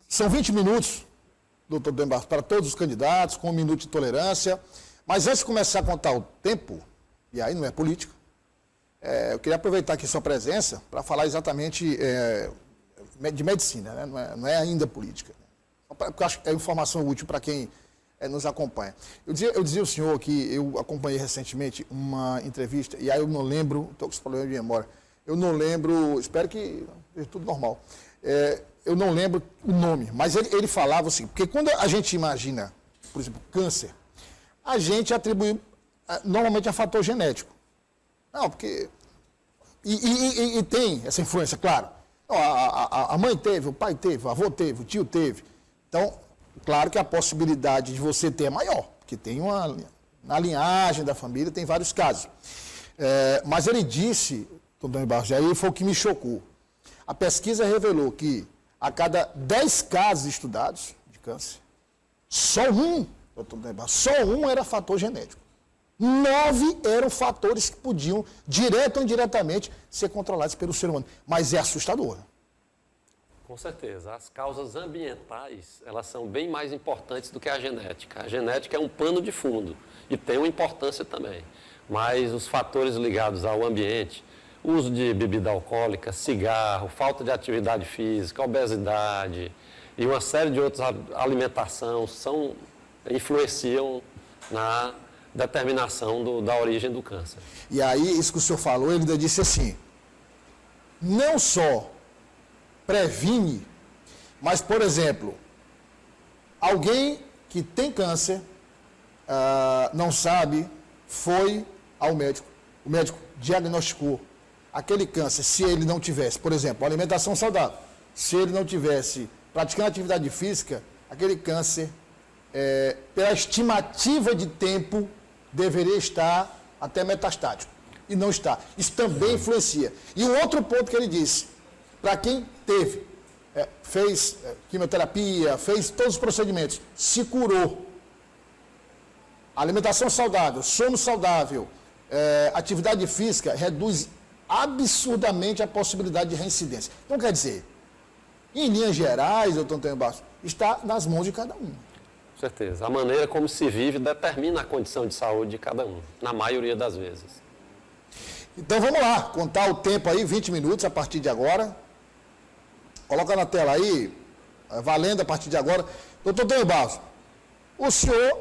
São 20 minutos, doutor Demar, para todos os candidatos, com 1 minuto de tolerância. Mas antes de começar a contar o tempo, e aí não é política, eu queria aproveitar aqui sua presença para falar exatamente de medicina, né? Não é ainda política. Porque eu acho que é informação útil para quem nos acompanha. Eu dizia ao senhor que eu acompanhei recentemente uma entrevista, e aí eu não lembro, estou com esse problema de memória, eu não lembro, espero que esteja tudo normal, eu não lembro o nome, mas ele falava assim, porque quando a gente imagina, por exemplo, câncer, a gente atribui normalmente a fator genético. Não, porque... E tem essa influência, claro. A mãe teve, o pai teve, o avô teve, o tio teve. Então, claro que a possibilidade de você ter é maior, porque tem na linhagem da família tem vários casos. Mas ele disse, doutor Barros, aí foi o que me chocou. A pesquisa revelou que a cada 10 casos estudados de câncer, só um era fator genético. 9 eram fatores que podiam, direto ou indiretamente, ser controlados pelo ser humano. Mas é assustador. Com certeza. As causas ambientais, elas são bem mais importantes do que a genética. A genética é um pano de fundo e tem uma importância também. Mas os fatores ligados ao ambiente, uso de bebida alcoólica, cigarro, falta de atividade física, obesidade e uma série de outras alimentação influenciam na determinação da origem do câncer. E aí, isso que o senhor falou, ele ainda disse assim, não só previne, mas, por exemplo, alguém que tem câncer, não sabe, foi ao médico, o médico diagnosticou aquele câncer, se ele não tivesse, por exemplo, alimentação saudável, se ele não tivesse praticando atividade física, aquele câncer, pela estimativa de tempo, deveria estar até metastático. E não está. Isso também influencia. E um outro ponto que ele disse, para quem teve, fez quimioterapia, fez todos os procedimentos, se curou. Alimentação saudável, sono saudável, atividade física, reduz absurdamente a possibilidade de reincidência. Então, quer dizer, em linhas gerais, doutor Antônio Barros, está nas mãos de cada um. Com certeza. A maneira como se vive determina a condição de saúde de cada um, na maioria das vezes. Então vamos lá, contar o tempo aí, 20 minutos a partir de agora. Coloca na tela aí, valendo a partir de agora. Doutor Antônio Barros, o senhor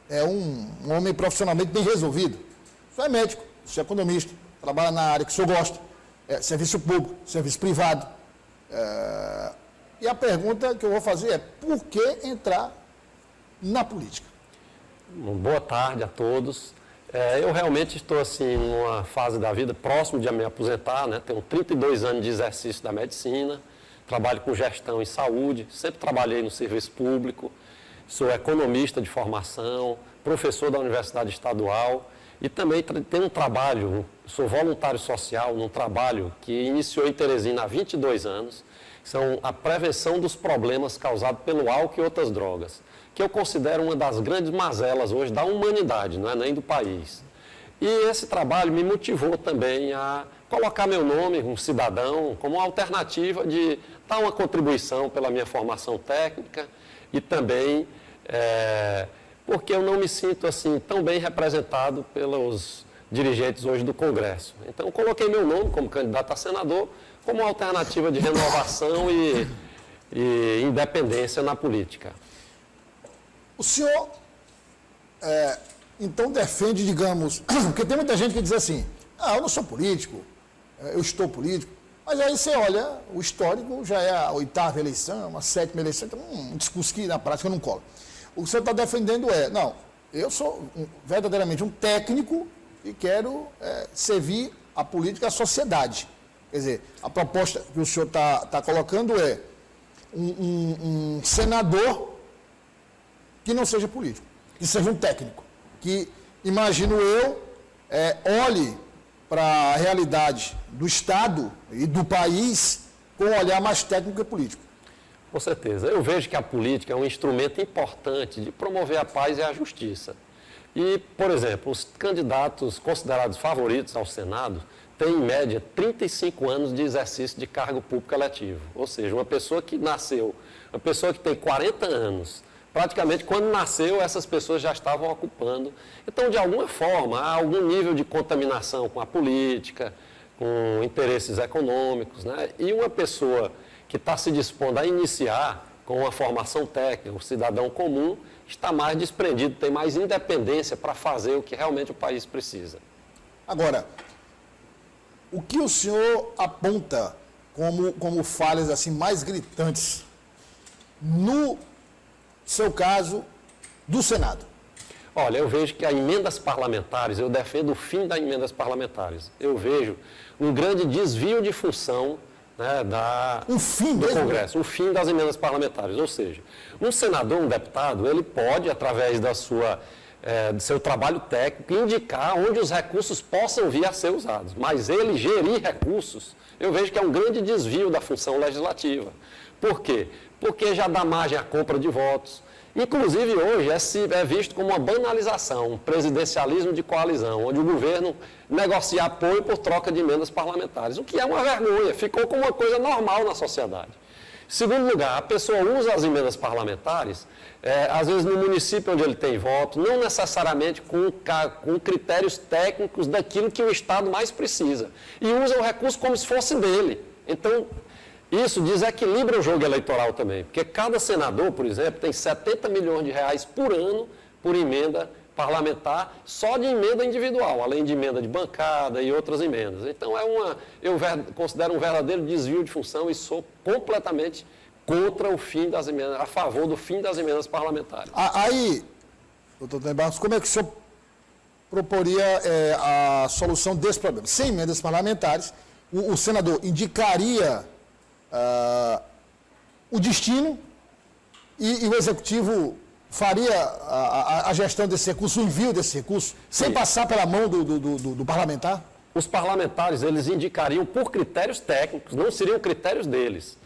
é um homem profissionalmente bem resolvido. O senhor é médico, o senhor é economista, trabalha na área que o senhor gosta, serviço público, serviço privado. E a pergunta que eu vou fazer é, por que entrar na política? Boa tarde a todos. Eu realmente estou assim numa fase da vida próximo de me aposentar, né? Tenho 32 anos de exercício da medicina, trabalho com gestão em saúde, sempre trabalhei no serviço público, sou economista de formação, professor da Universidade Estadual e também tenho um trabalho, sou voluntário social num trabalho que iniciou em Teresina há 22 anos, que são a prevenção dos problemas causados pelo álcool e outras drogas, que eu considero uma das grandes mazelas hoje da humanidade, não é nem do país. E esse trabalho me motivou também a colocar meu nome, um cidadão, como uma alternativa de dar uma contribuição pela minha formação técnica e também porque eu não me sinto assim tão bem representado pelos dirigentes hoje do Congresso. Então, coloquei meu nome como candidato a senador como uma alternativa de renovação e independência na política. O senhor, então, defende, digamos, porque tem muita gente que diz assim, eu não sou político, eu estou político, mas aí você olha, o histórico já é a 8ª eleição, a 7ª eleição, então um discurso que na prática não cola. O que o senhor está defendendo não, eu sou verdadeiramente um técnico e quero servir a política à sociedade. Quer dizer, a proposta que o senhor está colocando é um senador que não seja político, que seja um técnico, que, imagino eu, olhe para a realidade do Estado e do país com um olhar mais técnico e político. Com certeza. Eu vejo que a política é um instrumento importante de promover a paz e a justiça. E, por exemplo, os candidatos considerados favoritos ao Senado tem, em média, 35 anos de exercício de cargo público eletivo. Ou seja, uma pessoa que nasceu, uma pessoa que tem 40 anos, praticamente quando nasceu, essas pessoas já estavam ocupando. Então, de alguma forma, há algum nível de contaminação com a política, com interesses econômicos, né? E uma pessoa que está se dispondo a iniciar com uma formação técnica, um cidadão comum, está mais desprendido, tem mais independência para fazer o que realmente o país precisa. Agora, o que o senhor aponta como falhas assim mais gritantes no seu caso do Senado? Olha, eu vejo que as emendas parlamentares, eu defendo o fim das emendas parlamentares. Eu vejo um grande desvio de função, né, do Congresso, o fim das emendas parlamentares. Ou seja, um senador, um deputado, ele pode, através do seu trabalho técnico, indicar onde os recursos possam vir a ser usados. Mas ele gerir recursos, eu vejo que é um grande desvio da função legislativa. Por quê? Porque já dá margem à compra de votos. Inclusive, hoje é visto como uma banalização, um presidencialismo de coalizão, onde o governo negocia apoio por troca de emendas parlamentares, o que é uma vergonha, ficou como uma coisa normal na sociedade. Segundo lugar, a pessoa usa as emendas parlamentares, às vezes no município onde ele tem voto, não necessariamente com critérios técnicos daquilo que o Estado mais precisa, e usa o recurso como se fosse dele. Então, isso desequilibra o jogo eleitoral também, porque cada senador, por exemplo, tem 70 milhões de reais por ano por emenda parlamentar, só de emenda individual, além de emenda de bancada e outras emendas. Então, eu considero um verdadeiro desvio de função e sou completamente contra o fim das emendas, a favor do fim das emendas parlamentares. Aí, doutor Antônio Barros, como é que o senhor proporia a solução desse problema? Sem emendas parlamentares, o senador indicaria o destino e o executivo faria a gestão desse recurso, o envio desse recurso, sem passar pela mão do parlamentar? Os parlamentares, eles indicariam por critérios técnicos, não seriam critérios deles.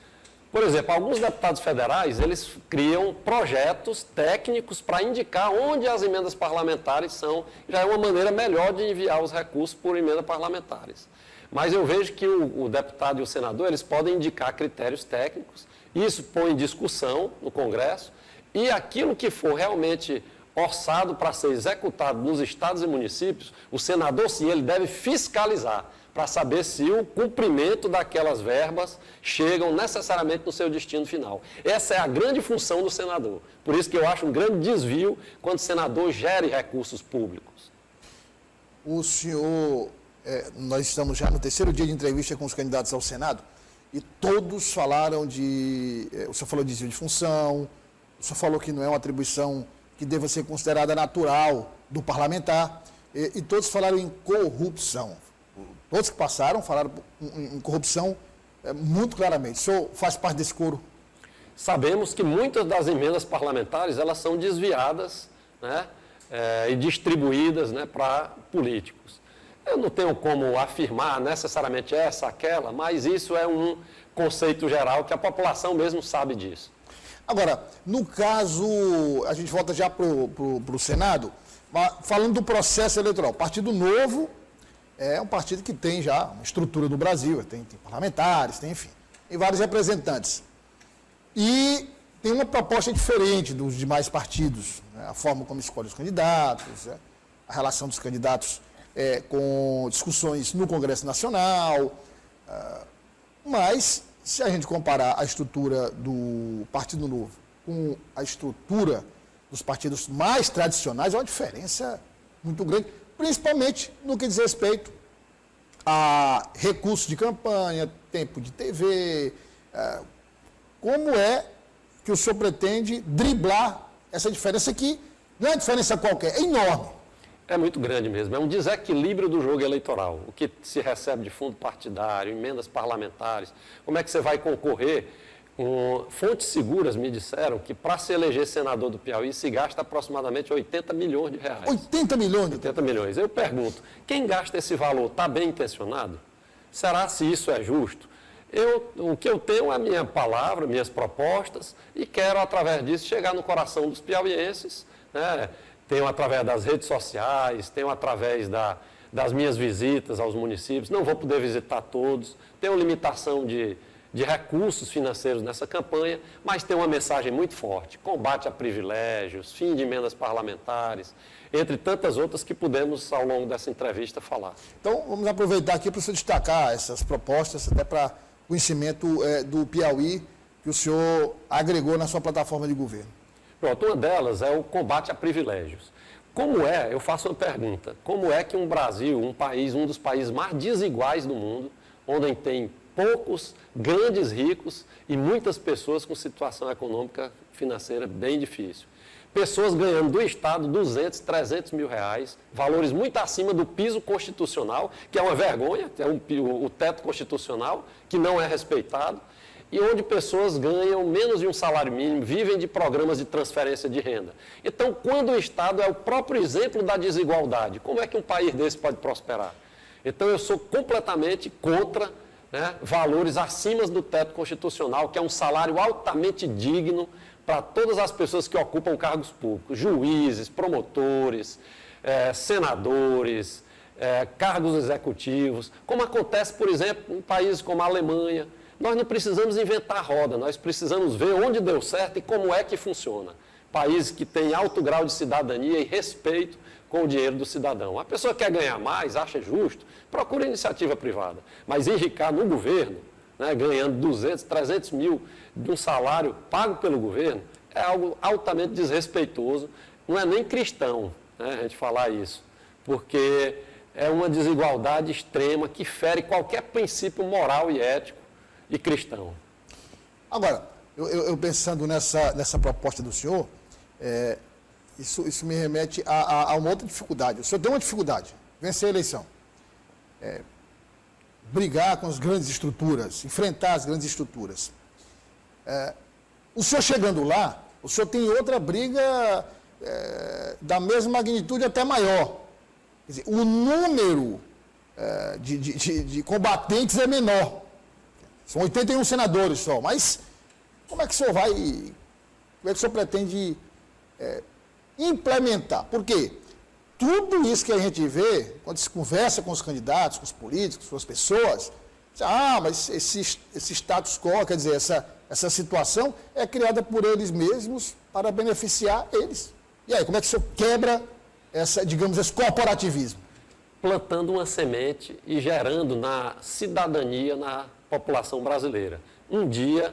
Por exemplo, alguns deputados federais, eles criam projetos técnicos para indicar onde as emendas parlamentares são, já é uma maneira melhor de enviar os recursos por emendas parlamentares. Mas eu vejo que o deputado e o senador, eles podem indicar critérios técnicos, isso põe em discussão no Congresso, e aquilo que for realmente orçado para ser executado nos estados e municípios, o senador, sim, ele deve fiscalizar, para saber se o cumprimento daquelas verbas chegam necessariamente no seu destino final. Essa é a grande função do senador. Por isso que eu acho um grande desvio quando o senador gere recursos públicos. O senhor... nós estamos já no terceiro dia de entrevista com os candidatos ao Senado e todos falaram o senhor falou de desvio de função, o senhor falou que não é uma atribuição que deva ser considerada natural do parlamentar e todos falaram em corrupção. Todos que passaram falaram em corrupção muito claramente. O senhor faz parte desse coro? Sabemos que muitas das emendas parlamentares elas são desviadas, né, e distribuídas, né, para políticos. Eu não tenho como afirmar necessariamente essa, aquela, mas isso é um conceito geral que a população mesmo sabe disso. Agora, no caso, a gente volta já para o Senado, falando do processo eleitoral. O Partido Novo é um partido que tem já uma estrutura no Brasil, tem parlamentares, tem, enfim, tem vários representantes. E tem uma proposta diferente dos demais partidos, né? A forma como escolhe os candidatos, a relação dos candidatos com discussões no Congresso Nacional, mas se a gente comparar a estrutura do Partido Novo com a estrutura dos partidos mais tradicionais, é uma diferença muito grande, principalmente no que diz respeito a recursos de campanha, tempo de TV, como é que o senhor pretende driblar essa diferença que não é uma diferença qualquer, é enorme. É muito grande mesmo, é um desequilíbrio do jogo eleitoral. O que se recebe de fundo partidário, emendas parlamentares, como é que você vai concorrer? Fontes seguras me disseram que para se eleger senador do Piauí se gasta aproximadamente 80 milhões de reais. 80 milhões? 80 milhões. Eu pergunto, quem gasta esse valor está bem intencionado? Será se isso é justo? O que eu tenho é a minha palavra, minhas propostas, e quero, através disso, chegar no coração dos piauienses, né? Tenho através das redes sociais, tenho através das minhas visitas aos municípios, não vou poder visitar todos, tenho limitação de recursos financeiros nessa campanha, mas tem uma mensagem muito forte: combate a privilégios, fim de emendas parlamentares, entre tantas outras que pudemos, ao longo dessa entrevista, falar. Então, vamos aproveitar aqui para você destacar essas propostas, até para conhecimento do Piauí, que o senhor agregou na sua plataforma de governo. Pronto, uma delas é o combate a privilégios. Eu faço uma pergunta, como é que um Brasil, um dos países mais desiguais do mundo, onde tem poucos grandes ricos e muitas pessoas com situação econômica financeira bem difícil, pessoas ganhando do Estado 200, 300 mil reais, valores muito acima do piso constitucional, que é uma vergonha, é o teto constitucional, que não é respeitado, e onde pessoas ganham menos de um salário mínimo, vivem de programas de transferência de renda. Então, quando o Estado é o próprio exemplo da desigualdade, como é que um país desse pode prosperar? Então, eu sou completamente contra, né, valores acima do teto constitucional, que é um salário altamente digno para todas as pessoas que ocupam cargos públicos, juízes, promotores, senadores, cargos executivos, como acontece, por exemplo, em países como a Alemanha. Nós não precisamos inventar a roda, nós precisamos ver onde deu certo e como é que funciona. Países que têm alto grau de cidadania e respeito com o dinheiro do cidadão. A pessoa quer ganhar mais, acha justo, procura iniciativa privada. Mas enricar no governo, né, ganhando 200, 300 mil de um salário pago pelo governo, é algo altamente desrespeitoso. Não é nem cristão, né, a gente falar isso, porque é uma desigualdade extrema que fere qualquer princípio moral e ético e cristão. Agora, eu pensando nessa proposta do senhor, isso me remete a uma outra dificuldade. O senhor tem uma dificuldade: vencer a eleição. Brigar com as grandes estruturas, enfrentar as grandes estruturas. O senhor chegando lá, o senhor tem outra briga da mesma magnitude, até maior. Quer dizer, o número de combatentes é menor. São 81 senadores só, mas como é que o senhor pretende implementar? Por quê? Tudo isso que a gente vê, quando se conversa com os candidatos, com os políticos, com as pessoas, mas esse status quo, quer dizer, essa situação é criada por eles mesmos para beneficiar eles. E aí, como é que o senhor quebra esse corporativismo? Plantando uma semente e gerando na cidadania, na população brasileira. Um dia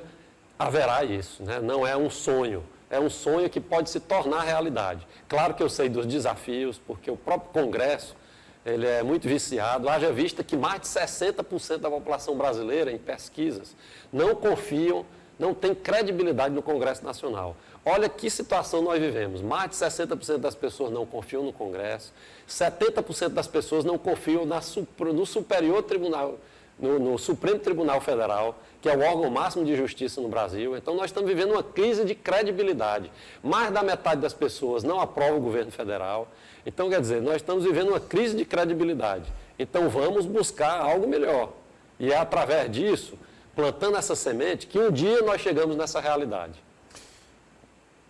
haverá isso, né? Não é um sonho, é um sonho que pode se tornar realidade. Claro que eu sei dos desafios, porque o próprio Congresso ele é muito viciado, haja vista que mais de 60% da população brasileira, em pesquisas, não confiam, não tem credibilidade no Congresso Nacional. Olha que situação nós vivemos. Mais de 60% das pessoas não confiam no Congresso, 70% das pessoas não confiam no Superior Tribunal, no Supremo Tribunal Federal, que é o órgão máximo de justiça no Brasil. Então, nós estamos vivendo uma crise de credibilidade. Mais da metade das pessoas não aprova o governo federal. Então, quer dizer, nós estamos vivendo uma crise de credibilidade. Então, vamos buscar algo melhor. E é através disso, plantando essa semente, que um dia nós chegamos nessa realidade.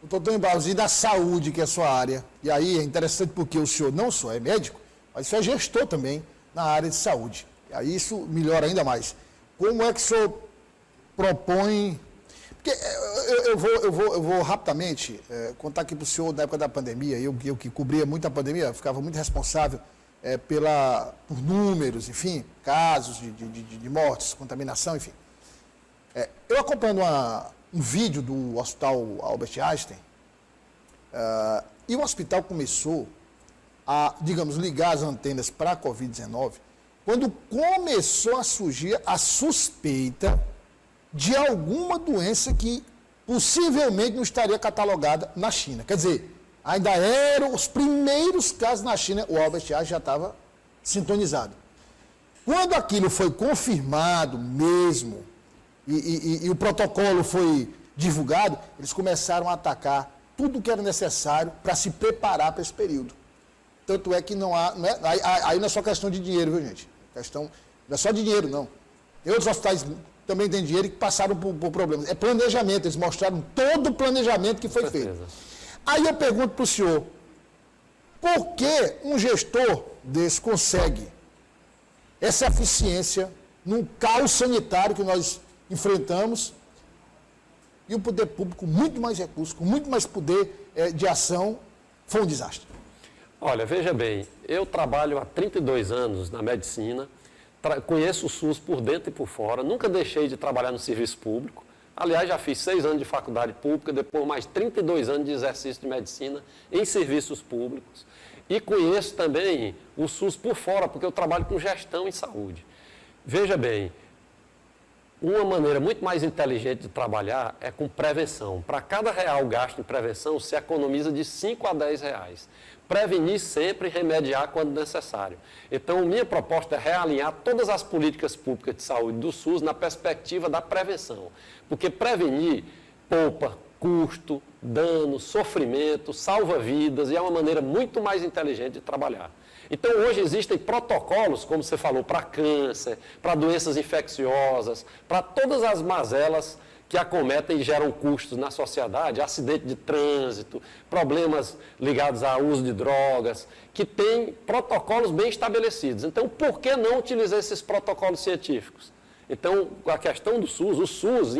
Doutor Antônio Barros, e da saúde, que é a sua área, e aí é interessante porque o senhor não só é médico, mas o senhor é gestor também na área de saúde. E aí isso melhora ainda mais. Como é que o senhor propõe... Porque eu vou rapidamente contar aqui para o senhor, na época da pandemia, eu que cobria muito a pandemia, ficava muito responsável por números, enfim, casos de mortes, contaminação, enfim. Eu acompanhando um vídeo do Hospital Albert Einstein, e o hospital começou a, digamos, ligar as antenas para a Covid-19, quando começou a surgir a suspeita de alguma doença que possivelmente não estaria catalogada na China. Quer dizer, ainda eram os primeiros casos na China, o Albert Einstein já estava sintonizado. Quando aquilo foi confirmado mesmo, e o protocolo foi divulgado, eles começaram a atacar tudo o que era necessário para se preparar para esse período. Tanto é que aí não é só questão de dinheiro, viu, gente? Não é só de dinheiro, não. Tem outros hospitais também têm dinheiro e que passaram por problemas. É planejamento, eles mostraram todo o planejamento que foi feito. Aí eu pergunto para o senhor, Por que um gestor desse consegue essa eficiência num caos sanitário que nós enfrentamos e o poder público com muito mais recursos, com muito mais poder de ação, foi um desastre? Olha, veja bem, eu trabalho há 32 anos na medicina, conheço o SUS por dentro e por fora, nunca deixei de trabalhar no serviço público. Aliás, já fiz 6 anos de faculdade pública, depois mais 32 anos de exercício de medicina em serviços públicos. E conheço também o SUS por fora, porque eu trabalho com gestão em saúde. Veja bem, uma maneira muito mais inteligente de trabalhar é com prevenção. Para cada real gasto em prevenção, se economiza de 5 a 10 reais. Prevenir sempre e remediar quando necessário. Então, minha proposta é realinhar todas as políticas públicas de saúde do SUS na perspectiva da prevenção. Porque prevenir poupa custo, dano, sofrimento, salva vidas e é uma maneira muito mais inteligente de trabalhar. Então, hoje existem protocolos, como você falou, para câncer, para doenças infecciosas, para todas as mazelas que acometem e geram custos na sociedade, acidente de trânsito, problemas ligados ao uso de drogas, que tem protocolos bem estabelecidos. Então, por que não utilizar esses protocolos científicos? Então, a questão do SUS, o SUS,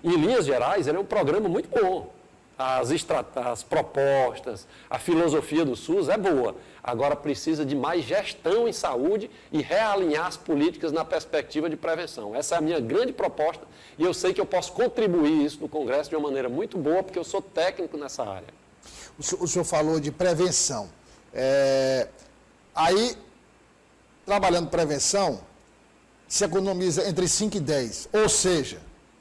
em linhas gerais, ele é um programa muito bom. As propostas, a filosofia do SUS é boa. Agora precisa de mais gestão em saúde e realinhar as políticas na perspectiva de prevenção. Essa é a minha grande proposta e eu sei que eu posso contribuir isso no Congresso de uma maneira muito boa, porque eu sou técnico nessa área. O senhor falou de prevenção. Aí, trabalhando prevenção, se economiza entre 5 e 10. Ou seja,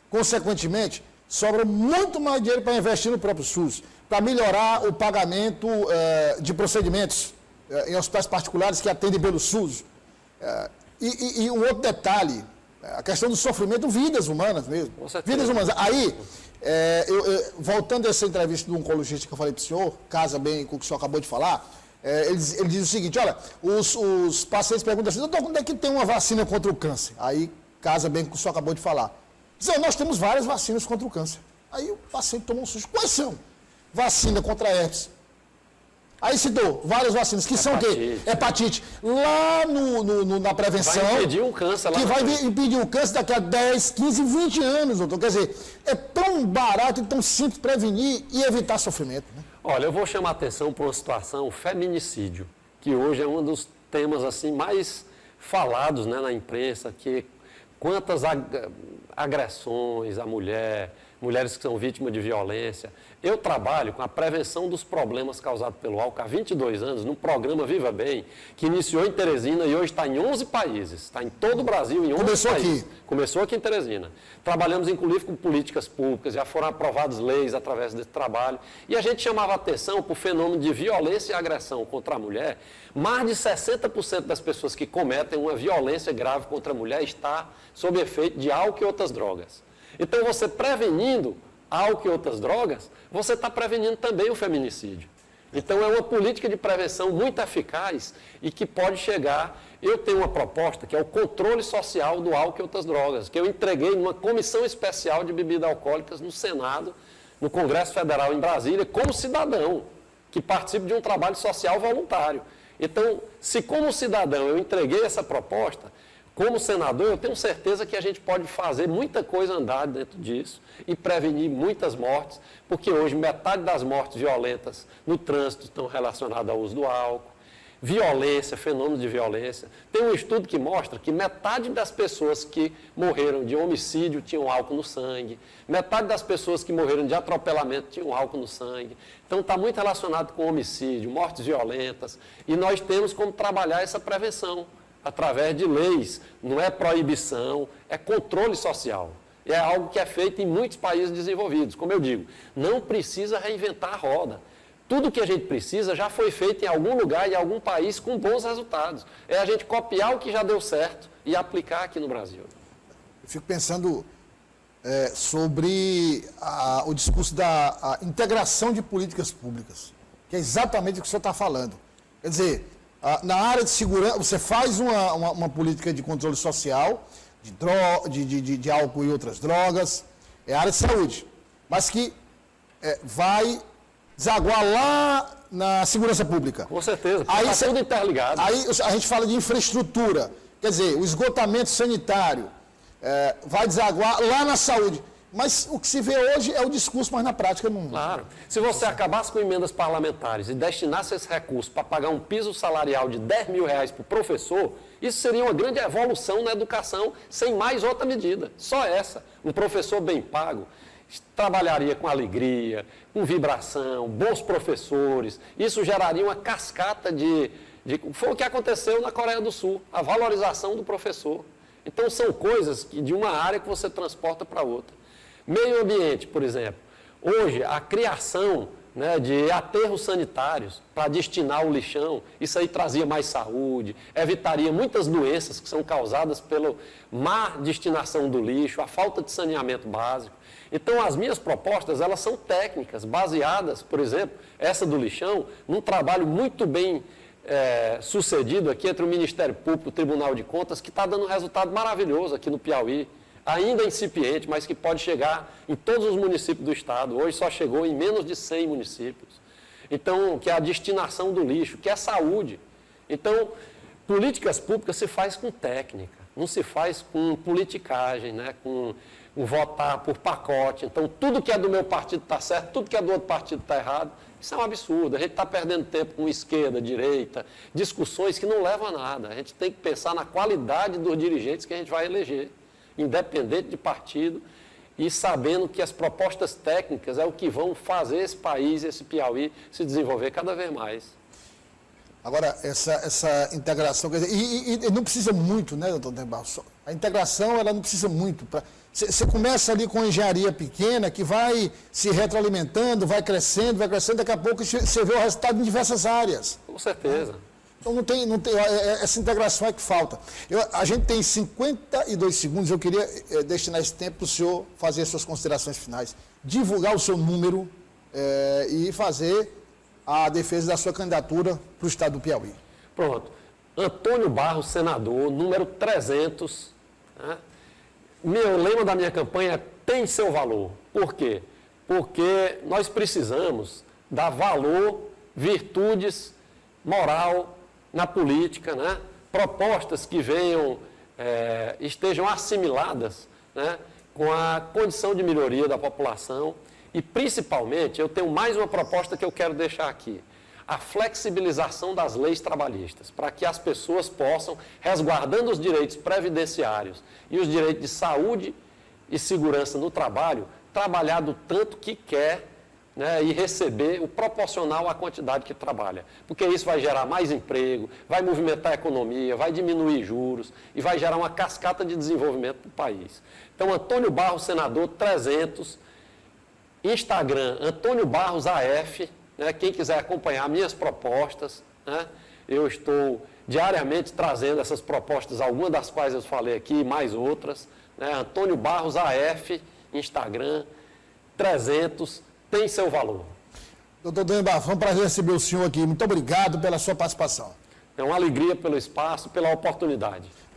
consequentemente, sobra muito mais dinheiro para investir no próprio SUS, para melhorar o pagamento de procedimentos em hospitais particulares que atendem pelo SUS. E um outro detalhe, a questão do sofrimento, vidas humanas mesmo. Vidas humanas. Aí, voltando a essa entrevista do oncologista que eu falei para o senhor, casa bem com o que o senhor acabou de falar, ele diz o seguinte, olha, os pacientes perguntam assim, doutor, quando é que tem uma vacina contra o câncer? Aí, casa bem com o que o senhor acabou de falar. Diz, nós temos várias vacinas contra o câncer. Aí o paciente toma um susto. Quais são? Vacina contra herpes. Aí citou várias vacinas, que são o quê? Hepatite. Lá na prevenção... Vai impedir um câncer lá. Que vai impedir o câncer daqui a 10, 15, 20 anos, doutor. Quer dizer, é tão barato e tão simples prevenir e evitar sofrimento. Né? Olha, eu vou chamar a atenção para uma situação, feminicídio, que hoje é um dos temas assim mais falados, né, na imprensa, que quantas agressões à mulher, mulheres que são vítimas de violência. Eu trabalho com a prevenção dos problemas causados pelo álcool há 22 anos, num programa Viva Bem, que iniciou em Teresina e hoje está em 11 países. Está em todo o Brasil, em 11 Começou países. aqui. Começou aqui em Teresina. Trabalhamos, inclusive, com políticas públicas, já foram aprovadas leis através desse trabalho. E a gente chamava atenção para o fenômeno de violência e agressão contra a mulher. Mais de 60% das pessoas que cometem uma violência grave contra a mulher está sob efeito de álcool e outras drogas. Então, você prevenindo álcool e outras drogas, você está prevenindo também o feminicídio. Então, é uma política de prevenção muito eficaz e que pode chegar... Eu tenho uma proposta que é o controle social do álcool e outras drogas, que eu entreguei numa comissão especial de bebidas alcoólicas no Senado, no Congresso Federal em Brasília, como cidadão, que participa de um trabalho social voluntário. Então, se como cidadão eu entreguei essa proposta, como senador, eu tenho certeza que a gente pode fazer muita coisa andar dentro disso e prevenir muitas mortes, porque hoje metade das mortes violentas no trânsito estão relacionadas ao uso do álcool, violência, fenômeno de violência. Tem um estudo que mostra que metade das pessoas que morreram de homicídio tinham álcool no sangue, metade das pessoas que morreram de atropelamento tinham álcool no sangue. Então está muito relacionado com homicídio, mortes violentas, e nós temos como trabalhar essa prevenção através de leis, não é proibição, é controle social. É algo que é feito em muitos países desenvolvidos. Como eu digo, não precisa reinventar a roda. Tudo que a gente precisa já foi feito em algum lugar, em algum país, com bons resultados. É a gente copiar o que já deu certo e aplicar aqui no Brasil. Eu fico pensando sobre o discurso da integração de políticas públicas, que é exatamente o que o senhor está falando. Quer dizer, na área de segurança, você faz uma política de controle social, de álcool e outras drogas, é a área de saúde, mas que vai desaguar lá na segurança pública. Com certeza, Aí está tudo interligado. Aí a gente fala de infraestrutura, quer dizer, o esgotamento sanitário vai desaguar lá na saúde. Mas o que se vê hoje é o discurso, mas na prática não... Claro. Se você acabasse com emendas parlamentares e destinasse esse recurso para pagar um piso salarial de R$10 mil para o professor, isso seria uma grande evolução na educação, sem mais outra medida. Só essa. Um professor bem pago trabalharia com alegria, com vibração, bons professores. Isso geraria uma cascata de... Foi o que aconteceu na Coreia do Sul, a valorização do professor. Então, são coisas de uma área que você transporta para outra. Meio ambiente, por exemplo. Hoje, a criação, né, de aterros sanitários para destinar o lixão, isso aí trazia mais saúde, evitaria muitas doenças que são causadas pela má destinação do lixo, a falta de saneamento básico. Então, as minhas propostas, elas são técnicas, baseadas, por exemplo, essa do lixão, num trabalho muito bem sucedido aqui entre o Ministério Público e o Tribunal de Contas, que está dando um resultado maravilhoso aqui no Piauí, ainda incipiente, mas que pode chegar em todos os municípios do estado. Hoje só chegou em menos de 100 municípios. Então, que é a destinação do lixo, que é saúde. Então, políticas públicas se faz com técnica, não se faz com politicagem, né? com votar por pacote. Então, tudo que é do meu partido está certo, tudo que é do outro partido está errado. Isso é um absurdo. A gente está perdendo tempo com esquerda, direita, discussões que não levam a nada. A gente tem que pensar na qualidade dos dirigentes que a gente vai eleger, independente de partido, e sabendo que as propostas técnicas é o que vão fazer esse país, esse Piauí, se desenvolver cada vez mais. Agora, essa integração, quer dizer, e não precisa muito, né, doutor Dembarros? A integração, ela não precisa muito. Você começa ali com engenharia pequena, que vai se retroalimentando, vai crescendo, daqui a pouco você vê o resultado em diversas áreas. Com certeza. Então, não tem, essa integração é que falta. A gente tem 52 segundos, eu queria destinar esse tempo para o senhor fazer as suas considerações finais, divulgar o seu número e fazer a defesa da sua candidatura para o estado do Piauí. Pronto. Antônio Barros, senador, número 300. Né? Meu lema da minha campanha é tem seu valor. Por quê? Porque nós precisamos dar valor, virtudes, moral na política, né? Propostas que venham, estejam assimiladas, né? Com a condição de melhoria da população e, principalmente, eu tenho mais uma proposta que eu quero deixar aqui, a flexibilização das leis trabalhistas, para que as pessoas possam, resguardando os direitos previdenciários e os direitos de saúde e segurança no trabalho, trabalhar do tanto que quer, né, e receber o proporcional à quantidade que trabalha. Porque isso vai gerar mais emprego, vai movimentar a economia, vai diminuir juros e vai gerar uma cascata de desenvolvimento para o país. Então, Antônio Barros, senador, 300, Instagram, Antônio Barros AF, né, quem quiser acompanhar minhas propostas, né, eu estou diariamente trazendo essas propostas, algumas das quais eu falei aqui, mais outras, né, Antônio Barros AF, Instagram, 300, tem seu valor. Doutor Dembarros, foi um prazer receber o senhor aqui. Muito obrigado pela sua participação. É uma alegria pelo espaço, pela oportunidade.